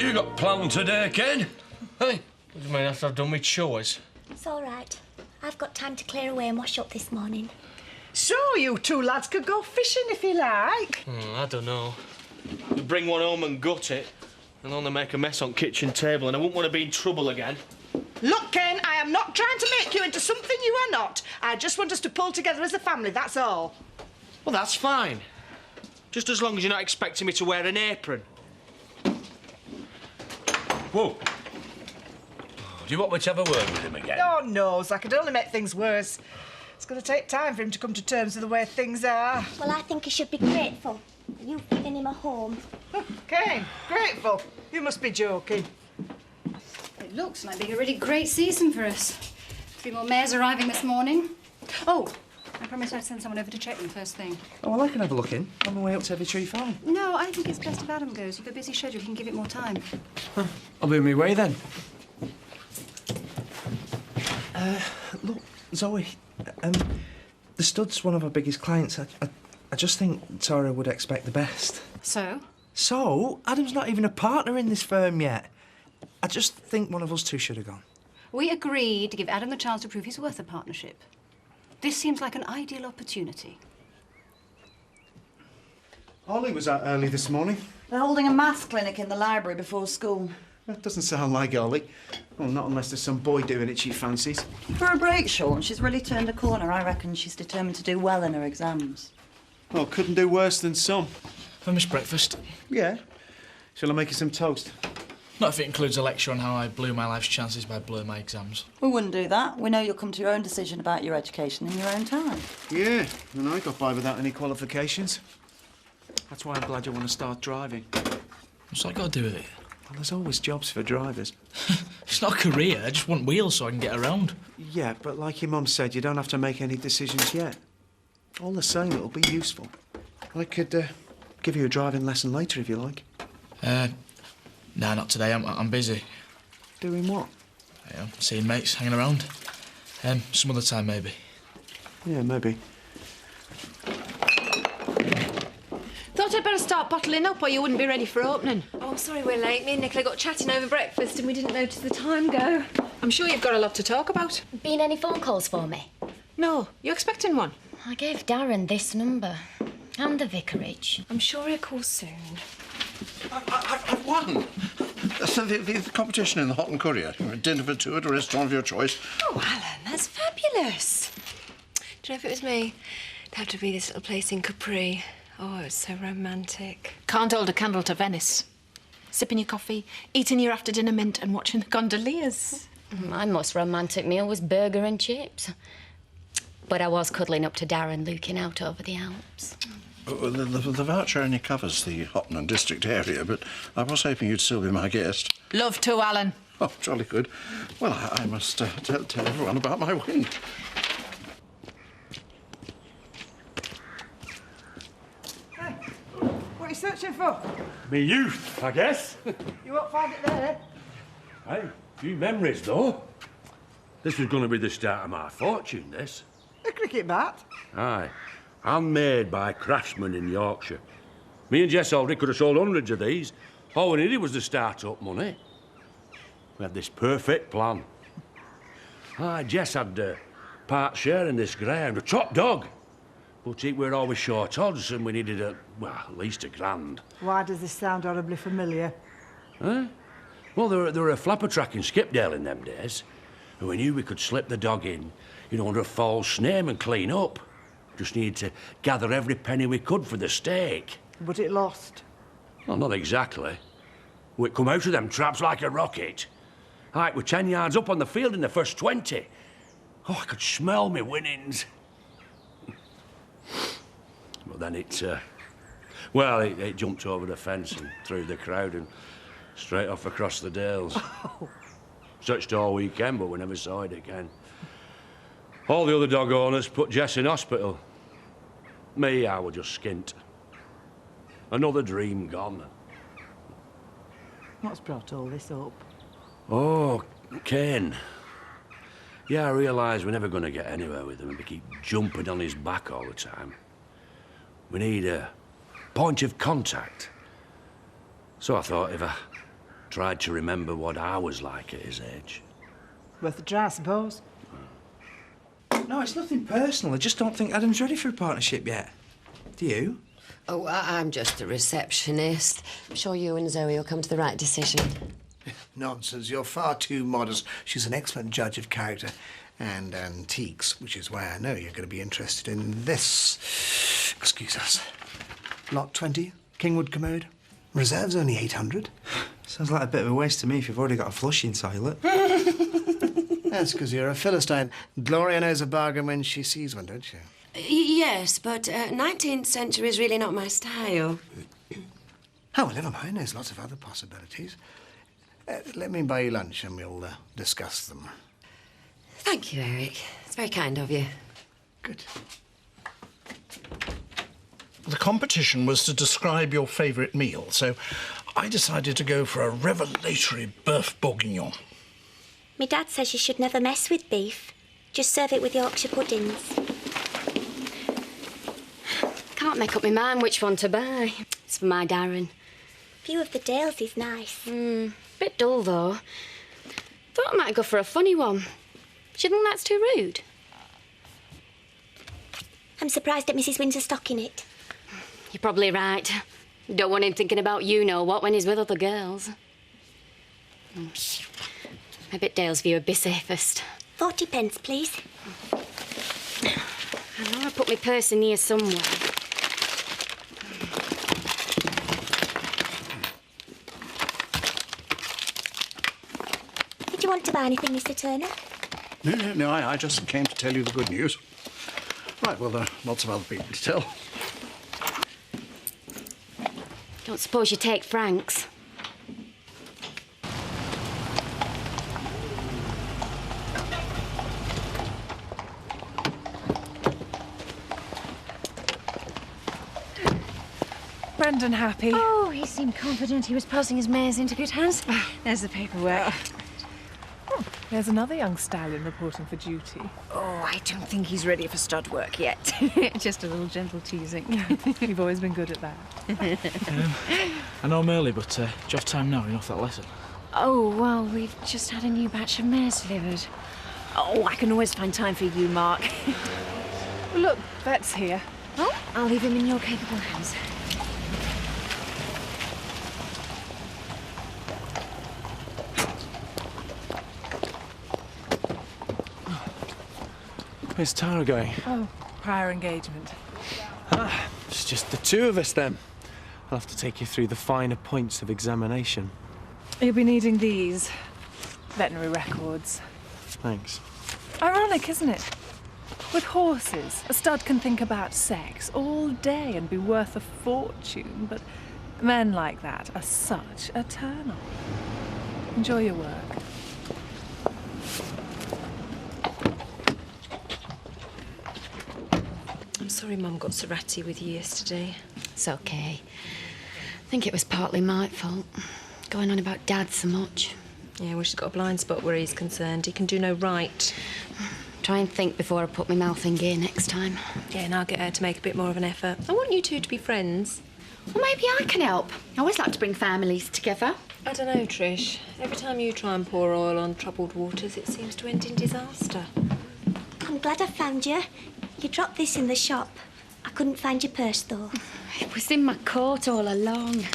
What you got planned today, Ken? Hey, what do you mean after I've done my chores? It's all right. I've got time to clear away and wash up this morning. So you two lads could go fishing if you like. I don't know. You bring one home and gut it, and only make a mess on kitchen table, and I wouldn't want to be in trouble again. Look, Ken, I am not trying to make you into something you are not. I just want us to pull together as a family, that's all. Well, that's fine. Just as long as you're not expecting me to wear an apron. Whoa. Do you want me to have a word with him again? Oh, no, I could only make things worse. It's going to take time for him to come to terms with the way things are. Well, I think he should be grateful. You've given him a home. Kane, grateful? You must be joking. It looks like being a really great season for us. 3 more mares arriving this morning. Oh, I promised I'd send someone over to check them first thing. Oh, well, I can have a look in on the way up to Every Tree Farm. No, I think it's best if Adam goes. You've a busy schedule, he can give it more time. I'll be on my way then. Look, Zoe, the stud's one of our biggest clients. I just think Tara would expect the best. So? So? Adam's not even a partner in this firm yet. I just think one of us two should have gone. We agreed to give Adam the chance to prove he's worth a partnership. This seems like an ideal opportunity. Ollie was out early this morning. They're holding a maths clinic in the library before school. That doesn't sound like Ollie. Well, not unless there's some boy doing it she fancies. For a break, Sean, she's really turned a corner. I reckon she's determined to do well in her exams. Well, couldn't do worse than some. I miss breakfast. Yeah. Shall I make you some toast? Not if it includes a lecture on how I blew my life's chances by blowing my exams. We wouldn't do that. We know you'll come to your own decision about your education in your own time. Yeah, and I got by without any qualifications. That's why I'm glad you want to start driving. What's that got to do with it? Well, there's always jobs for drivers. It's not a career. I just want wheels so I can get around. Yeah, but like your mum said, you don't have to make any decisions yet. All the same, it'll be useful. I could give you a driving lesson later if you like. Nah, not today. I'm busy. Doing what? Yeah, seeing mates, hanging around. Some other time, maybe. Yeah, maybe. Thought I'd better start bottling up or you wouldn't be ready for opening. Oh, I'm sorry we're late. Me and Nicola got chatting over breakfast and we didn't notice the time go. I'm sure you've got a lot to talk about. Been any phone calls for me? No. You expecting one? I gave Darren this number. And the vicarage. I'm sure he'll call soon. I've won! So the competition in the Hot and Courier. Dinner for two at a restaurant of your choice. Oh, Alan, that's fabulous. Do you know if it was me? It'd have to be this little place in Capri. Oh, it's so romantic. Can't hold a candle to Venice. Sipping your coffee, eating your after-dinner mint and watching the gondoliers. My most romantic meal was burger and chips. But I was cuddling up to Darren looking out over the Alps. The voucher only covers the Hottenham district area, but I was hoping you'd still be my guest. Love to, Alan. Oh, jolly good. Well, I must tell everyone about my win. Hey, what are you searching for? Me youth, I guess. You won't find it there. Hey, few memories, though. This was going to be the start of my fortune, this. A cricket bat? Aye. Handmade by craftsmen in Yorkshire. Me and Jess already could have sold hundreds of these. All we needed was the start-up money. We had this perfect plan. Aye, Jess had part share in this greyhound, a top dog. But it were always short odds and we needed at least £1,000. Why does this sound horribly familiar? Huh? Well, there were a flapper track in Skipdale in them days. And we knew we could slip the dog in, under a false name and clean up. Just needed to gather every penny we could for the stake. But it lost. Well, not exactly. We'd come out of them traps like a rocket. Aye, we're 10 yards up on the field in the first 20. Oh, I could smell me winnings. But then it jumped over the fence and through the crowd and straight off across the dales. Oh. Searched all weekend, but we never saw it again. All the other dog owners put Jess in hospital. Me, I was just skint. Another dream gone. What's brought all this up? Oh, Kane. Yeah, I realise we're never going to get anywhere with him if we keep jumping on his back all the time. We need a point of contact. So I thought if I tried to remember what I was like at his age. Worth a try, I suppose. No, it's nothing personal. I just don't think Adam's ready for a partnership yet. Do you? Oh, I'm just a receptionist. I'm sure you and Zoe will come to the right decision. Nonsense. You're far too modest. She's an excellent judge of character and antiques, which is why I know you're going to be interested in this. Excuse us. Lot 20, Kingwood commode. Reserve's only 800. Sounds like a bit of a waste to me if you've already got a flushing toilet. That's because you're a Philistine. Gloria knows a bargain when she sees one, don't you? Yes, but 19th century is really not my style. Oh, well, never mind. There's lots of other possibilities. Let me buy you lunch and we'll discuss them. Thank you, Eric. It's very kind of you. Good. The competition was to describe your favourite meal, so I decided to go for a revelatory bœuf bourguignon. My dad says you should never mess with beef. Just serve it with Yorkshire puddings. Can't make up my mind which one to buy. It's for my Darren. View of the Dales is nice. Bit dull, though. Thought I might go for a funny one. Do you think that's too rude? I'm surprised at Mrs. Windsor stocking it. You're probably right. Don't want him thinking about you-know-what when he's with other girls. I bet Dale's view would be safest. 40 pence, please. I know I put my purse in here somewhere. Did you want to buy anything, Mr. Turner? No, I just came to tell you the good news. Right, well, there are lots of other people to tell. Don't suppose you take Frank's? Brandon happy? Oh, he seemed confident he was passing his mares into good hands. There's the paperwork. Oh, there's another young stallion reporting for duty. Oh, I don't think he's ready for stud work yet. Just a little gentle teasing. You've always been good at that. I know I'm early, but do you have time now? You're off that lesson. Oh, well, we've just had a new batch of mares delivered. Oh, I can always find time for you, Mark. Well, look, Vet's here. Oh, I'll leave him in your capable hands. Where's Tara going? Oh, prior engagement. Ah, it's just the two of us then. I'll have to take you through the finer points of examination. You'll be needing these. Veterinary records. Thanks. Ironic, isn't it? With horses, a stud can think about sex all day and be worth a fortune, but men like that are such a turn-on. Enjoy your work. I'm sorry Mum got so ratty with you yesterday. It's okay. I think it was partly my fault. Going on about Dad so much. Yeah, well, she's got a blind spot where he's concerned. He can do no right. Try and think before I put my mouth in gear next time. Yeah, and I'll get her to make a bit more of an effort. I want you two to be friends. Well, maybe I can help. I always like to bring families together. I don't know, Trish. Every time you try and pour oil on troubled waters, it seems to end in disaster. I'm glad I found you. You dropped this in the shop. I couldn't find your purse, though. It was in my coat all along.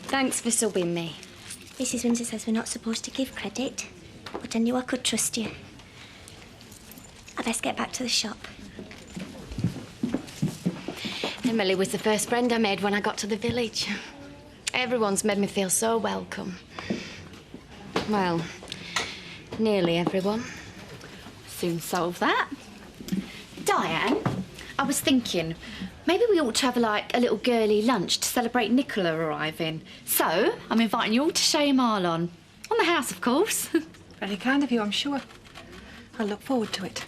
Thanks for subbing me. Mrs. Windsor says we're not supposed to give credit, but I knew I could trust you. I best get back to the shop. Emily was the first friend I made when I got to the village. Everyone's made me feel so welcome. Well, nearly everyone. Soon solve that. Diane, I was thinking, maybe we ought to have, like, a little girly lunch to celebrate Nicola arriving. So, I'm inviting you all to show your mile on. On the house, of course. Very kind of you, I'm sure. I look forward to it.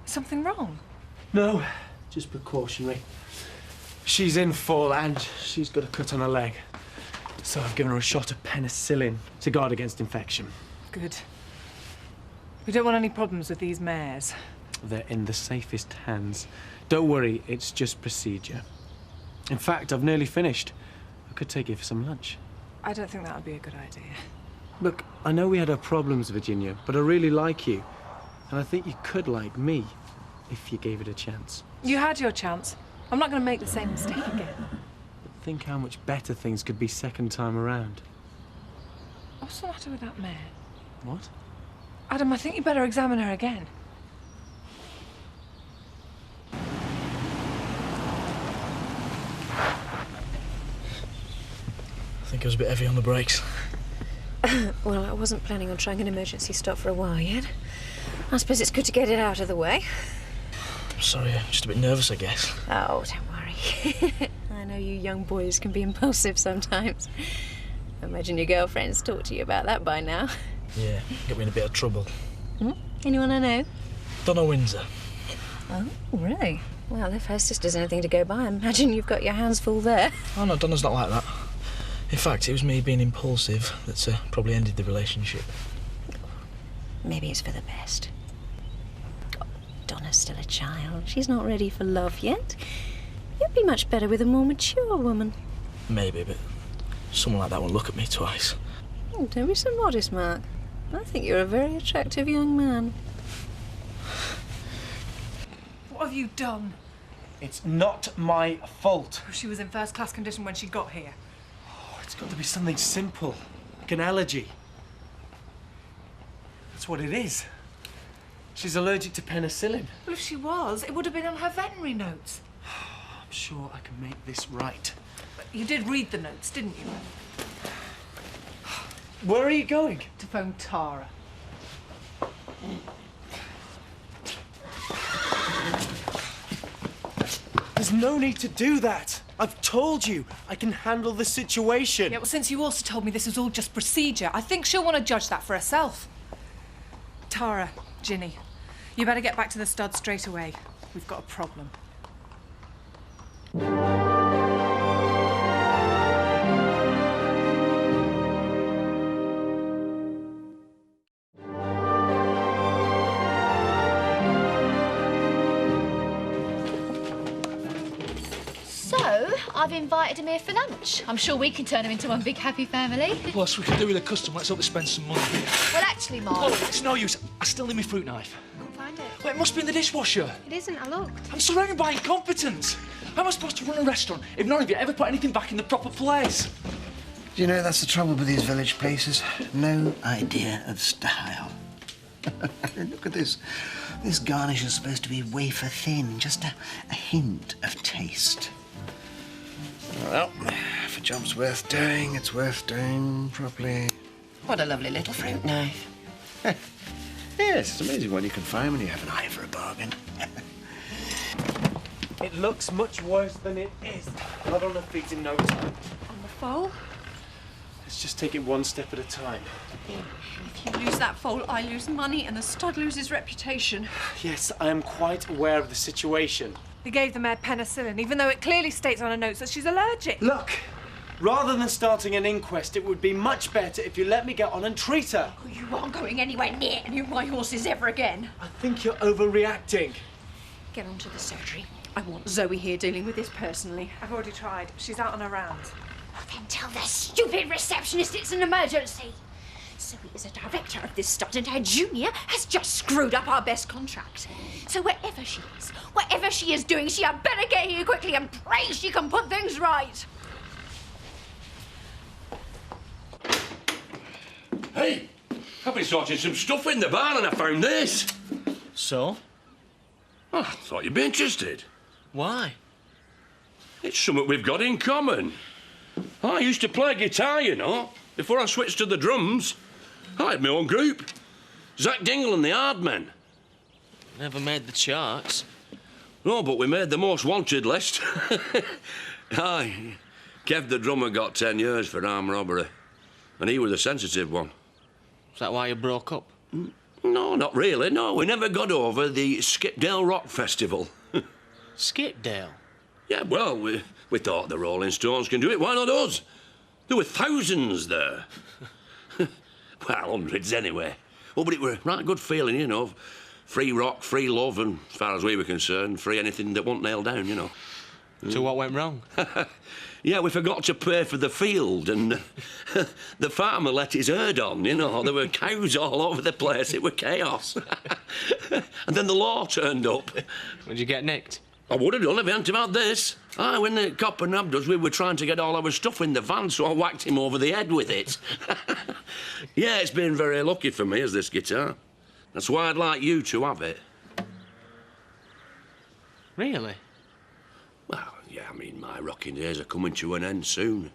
Something wrong? No, just precautionary. She's in full and she's got a cut on her leg. So I've given her a shot of penicillin to guard against infection. Good. We don't want any problems with these mares. They're in the safest hands. Don't worry, it's just procedure. In fact, I've nearly finished. I could take you for some lunch. I don't think that would be a good idea. Look, I know we had our problems, Virginia, but I really like you. And I think you could like me, if you gave it a chance. You had your chance. I'm not going to make the same mistake again. But think how much better things could be second time around. What's the matter with that mare? What? Adam, I think you better examine her again. I think I was a bit heavy on the brakes. Well, I wasn't planning on trying an emergency stop for a while yet. I suppose it's good to get it out of the way. Sorry, I'm just a bit nervous, I guess. Oh, don't worry. I know you young boys can be impulsive sometimes. I imagine your girlfriend's talked to you about that by now. Yeah, get me in a bit of trouble. Hmm? Anyone I know? Donna Windsor. Oh, really? Well, if her sister's anything to go by, I imagine you've got your hands full there. Oh, no, Donna's not like that. In fact, it was me being impulsive that's probably ended the relationship. Maybe it's for the best. Oh, Donna's still a child. She's not ready for love yet. You'd be much better with a more mature woman. Maybe, but someone like that won't look at me twice. Oh, don't be so modest, Mark. I think you're a very attractive young man. What have you done? It's not my fault. She was in first-class condition when she got here. It's got to be something simple, like an allergy. That's what it is. She's allergic to penicillin. Well, if she was, it would have been on her veterinary notes. I'm sure I can make this right. But you did read the notes, didn't you? Where are you going? To phone Tara. There's no need to do that. I've told you I can handle the situation. Yeah, well, since you also told me this was all just procedure, I think she'll want to judge that for herself. Tara, Ginny, you better get back to the stud straight away. We've got a problem. I've invited him here for lunch. I'm sure we can turn him into one big happy family. Plus, we could do with a customer. Let's hope they spend some money. Well, actually, Mark... Oh, it's no use. I still need my fruit knife. Can't find it. Well, it must be in the dishwasher. It isn't, I looked. I'm surrounded by incompetence. How am I supposed to run a restaurant if none of you ever put anything back in the proper place? Do you know that's the trouble with these village places? No idea of style. Look at this. This garnish is supposed to be wafer thin, just a hint of taste. Well, if a job's worth doing, it's worth doing properly. What a lovely little fruit knife. Yes, it's amazing what you can find when you have an eye for a bargain. It looks much worse than it is. Not on the feet in no time. On the foal? Let's just take it one step at a time. If you lose that foal, I lose money and the stud loses reputation. Yes, I am quite aware of the situation. He gave the mare penicillin, even though it clearly states on her notes that she's allergic. Look, rather than starting an inquest, it would be much better if you let me get on and treat her. Oh, you aren't going anywhere near any of my horses ever again. I think you're overreacting. Get on to the surgery. I want Zoe here dealing with this personally. I've already tried. She's out on her rounds. Oh, then tell the stupid receptionist it's an emergency. Zoe is a director of this stud and her junior has just screwed up our best contract. So whatever she is doing, she had better get here quickly and pray she can put things right. Hey, I've been sorting some stuff in the barn and I found this. So? Oh, I thought you'd be interested. Why? It's something we've got in common. I used to play guitar, you know, before I switched to the drums. I had my own group. Zach Dingle and the Hardmen. Never made the charts. No, but we made the most wanted list. Aye. Kev the drummer got 10 years for armed robbery. And he was the sensitive one. Is that why you broke up? No, not really, no. We never got over the Skipdale Rock Festival. Skipdale? Yeah, well, we thought the Rolling Stones can do it. Why not us? There were thousands there. Well, hundreds anyway. Oh, but it were a right good feeling, you know. Free rock, free love, and as far as we were concerned, free anything that wasn't nailed down, you know. So what went wrong? Yeah, we forgot to pay for the field, and the farmer let his herd on, you know. There were cows all over the place. It was chaos. And then the law turned up. Did you get nicked? I would have done if it hadn't about this. Aye, when the copper nabbed us, we were trying to get all our stuff in the van, so I whacked him over the head with it. Yeah, it's been very lucky for me, as this guitar. That's why I'd like you to have it. Really? Well, yeah, I mean, my rocking days are coming to an end soon.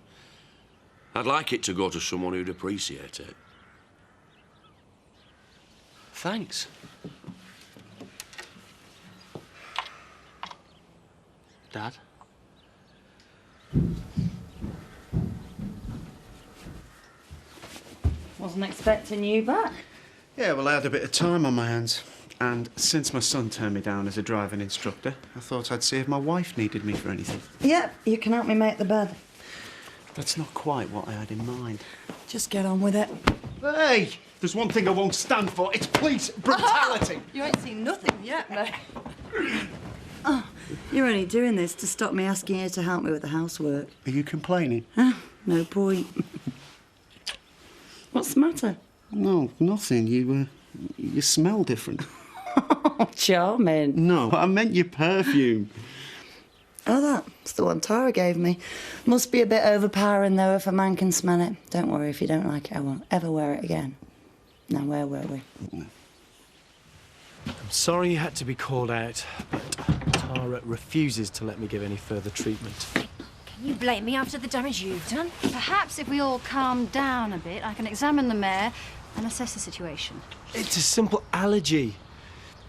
I'd like it to go to someone who'd appreciate it. Thanks. Dad? Wasn't expecting you back. Yeah, well, I had a bit of time on my hands. And since my son turned me down as a driving instructor, I thought I'd see if my wife needed me for anything. Yep, you can help me make the bed. That's not quite what I had in mind. Just get on with it. Hey! There's one thing I won't stand for. It's police brutality. You ain't seen nothing yet, mate. Oh, you're only doing this to stop me asking you to help me with the housework. Are you complaining? No point. What's the matter? No, nothing. You smell different. Oh, charming. No, I meant your perfume. Oh, that's the one Tara gave me. Must be a bit overpowering, though, if a man can smell it. Don't worry, if you don't like it, I won't ever wear it again. Now, where were we? I'm sorry you had to be called out, but Tara refuses to let me give any further treatment. Can you blame me after the damage you've done? Perhaps if we all calm down a bit, I can examine the mare and assess the situation. It's a simple allergy.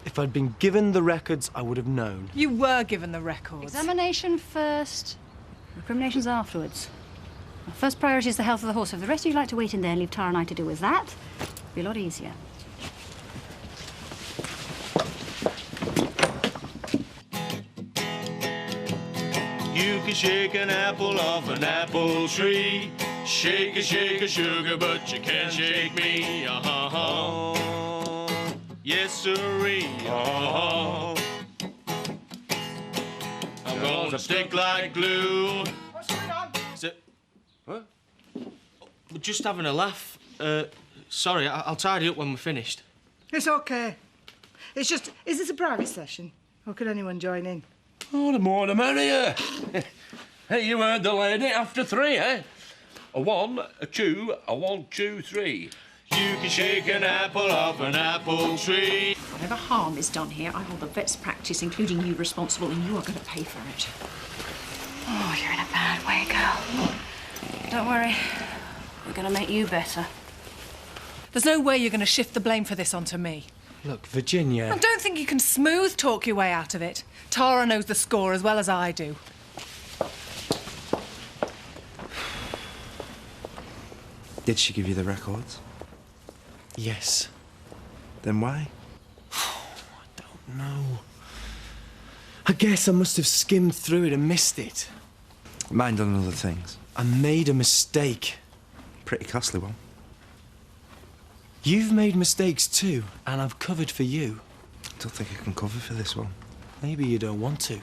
If I'd been given the records, I would have known. You were given the records. Examination first, recriminations afterwards. Our first priority is the health of the horse. If the rest of you like to wait in there and leave Tara and I to deal with that, it'll be a lot easier. You can shake an apple off an apple tree. Shake a sugar, but you can't shake me. Yes, sirree. I'm gonna stick like glue. What's going on? Is it? What? We're just having a laugh. Sorry, I'll tidy up when we're finished. It's okay. It's just, is this a private session? Or could anyone join in? Oh, the more the merrier. Hey, you heard the lady after 3, eh? A 1, a 2, a 1, 2, 3. You can shake an apple off an apple tree. Whatever harm is done here, I hold the vet's practice, including you, responsible, and you are going to pay for it. Oh, you're in a bad way, girl. Don't worry. We're going to make you better. There's no way you're going to shift the blame for this onto me. Look, Virginia... I don't think you can smooth talk your way out of it. Tara knows the score as well as I do. Did she give you the records? Yes. Then why? No. I guess I must have skimmed through it and missed it. Mind on other things. I made a mistake. Pretty costly one. You've made mistakes too, and I've covered for you. I don't think I can cover for this one. Maybe you don't want to.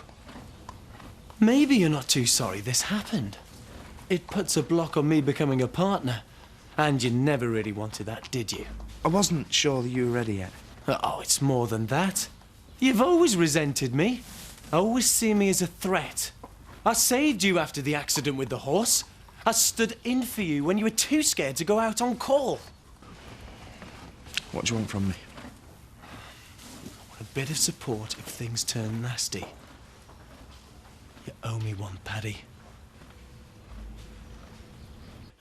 Maybe you're not too sorry this happened. It puts a block on me becoming a partner. And you never really wanted that, did you? I wasn't sure that you were ready yet. Oh, it's more than that. You've always resented me. Always seen me as a threat. I saved you after the accident with the horse. I stood in for you when you were too scared to go out on call. What do you want from me? A bit of support if things turn nasty. You owe me one, Paddy.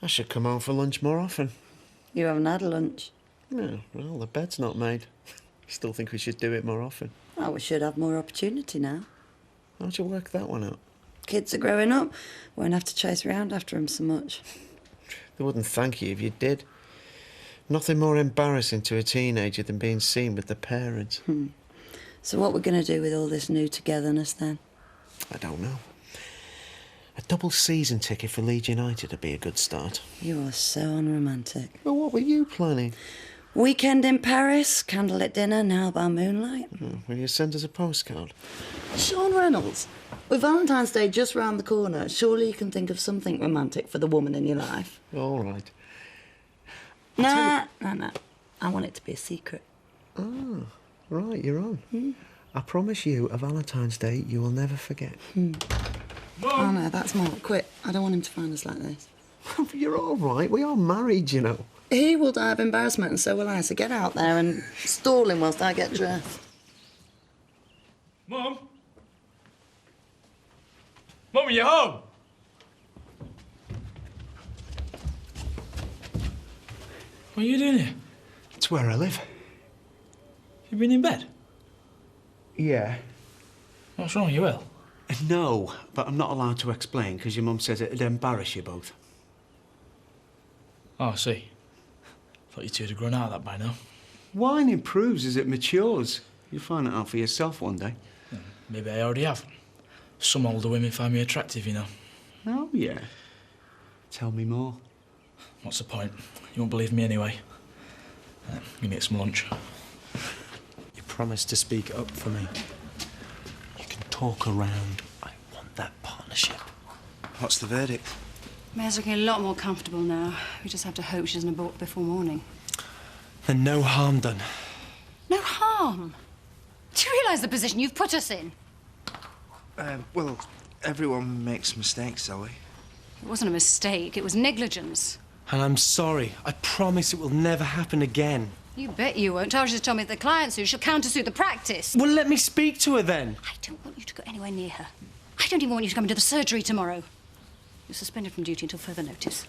I should come home for lunch more often. You haven't had lunch. No, well, the bed's not made. Still think we should do it more often. Oh, we should have more opportunity now. How'd you work that one out? Kids are growing up. Won't have to chase around after them so much. They wouldn't thank you if you did. Nothing more embarrassing to a teenager than being seen with the parents. So what we're going to do with all this new togetherness, then? I don't know. A double season ticket for Leeds United would be a good start. You are so unromantic. Well, what were you planning? Weekend in Paris, candlelit dinner, now by moonlight. Will you send us a postcard? Sean Reynolds, with Valentine's Day just round the corner, surely you can think of something romantic for the woman in your life. All right. Nah. I want it to be a secret. Ah, right, you're on. I promise you, a Valentine's Day you will never forget. Oh, no, that's Mark. Quit. I don't want him to find us like this. You're all right. We are married, you know. He will die of embarrassment, and so will I, so get out there and stall him whilst I get dressed. Mum? Mum, are you home? What are you doing here? It's where I live. You've been in bed? Yeah. What's wrong? You ill? No, but I'm not allowed to explain because your mum says it'd embarrass you both. Oh, I see. Thought you two had grown out of that by now. Wine improves as it matures. You'll find it out for yourself one day. Maybe I already have. Some older women find me attractive, you know. Oh, yeah. Tell me more. What's the point? You won't believe me anyway. Give me some lunch. You promised to speak up for me. You can talk around. I want that partnership. What's the verdict? Mare's looking a lot more comfortable now. We just have to hope she doesn't abort before morning. Then no harm done. No harm? Do you realise the position you've put us in? Well, everyone makes mistakes, Zoe. It wasn't a mistake, it was negligence. And I'm sorry. I promise it will never happen again. You bet you won't. Tara just told me that the client sues, she'll countersue the practice. Well, let me speak to her then. I don't want you to go anywhere near her. I don't even want you to come into the surgery tomorrow. You're suspended from duty until further notice.